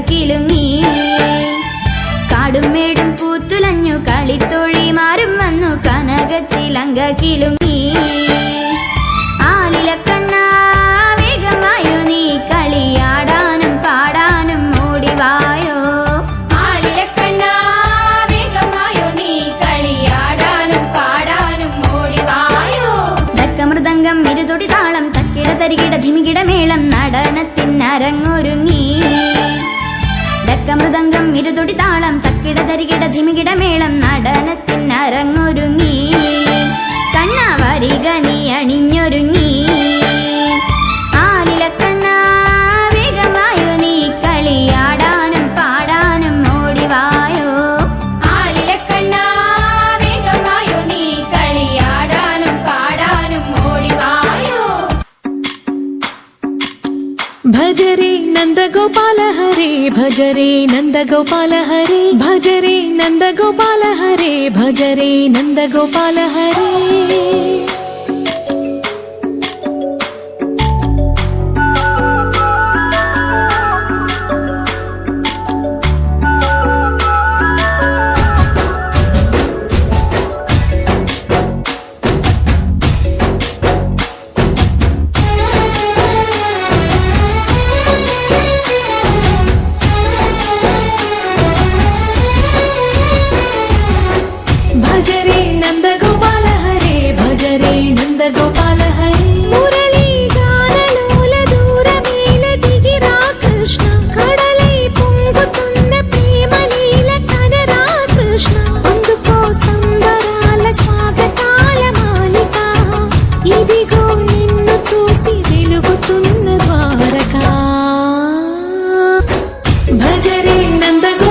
കിലുങ്ങി. കാടും മേടും പൂത്തുലഞ്ഞു കളിത്തൊഴിമാരും വന്നു കനകച്ചിലങ്ക കിലുങ്ങി. ആലിലക്കണ്ണ വേഗമായോ നീ കളിയാടാനും പാടാനും ഓടിവായോ. ആലിലക്കണ്ണ വേഗമായോ നീ കളിയാടാനും പാടാനും ഓടിവായോ. ദക്കമൃദംഗം ഇരുതൊടി താളം തക്കിട തരികിട ധിമികിട മേളം നടനത്തിനരങ്ങൊരുങ്ങി. ദക്കമൃദംഗം ഇരുതൊടി താളം തക്കിട തരികിട ധിമികിട മേളം നടനത്തിനരങ്ങൊരുങ്ങി. കണ്ണ വരിക നീ അണിഞ്ഞൊരുങ്ങി. ആലിലക്കണ്ണ വേഗമായോ നീ കളിയാടാനും പാടാനും ഓടിവായോ. ആലിലക്കണ്ണ വേഗമായോ നീ കളിയാടാനും പാടാനും ഓടിവായോ. ഭജരേ നന്ദഗോപാല ഹരേ ഭജരേ നന്ദഗോപാല ഹരേ ഭജരേ നന്ദഗോപാല ഹരേ ഭജരേ നന്ദഗോപാല ഹരേ. ഭജരേ നന്ദഗോപാല ഹരേ ഭജരേ നന്ദഗോപാല ഹരേ. മുരളീ ഗാനലോല ദൂരമേല ദിഗിരാ കൃഷ്ണ കടലൈ പൊങ്കുത്തുന്ന ప్రేమలీల కనరా కృష్ణ. అందుకో సంబరాల స్వాగతాల మాలిక ఇదిగో నిన్ను చూసి వెలుగుతున్న ద్వారకా. భజరే నందగో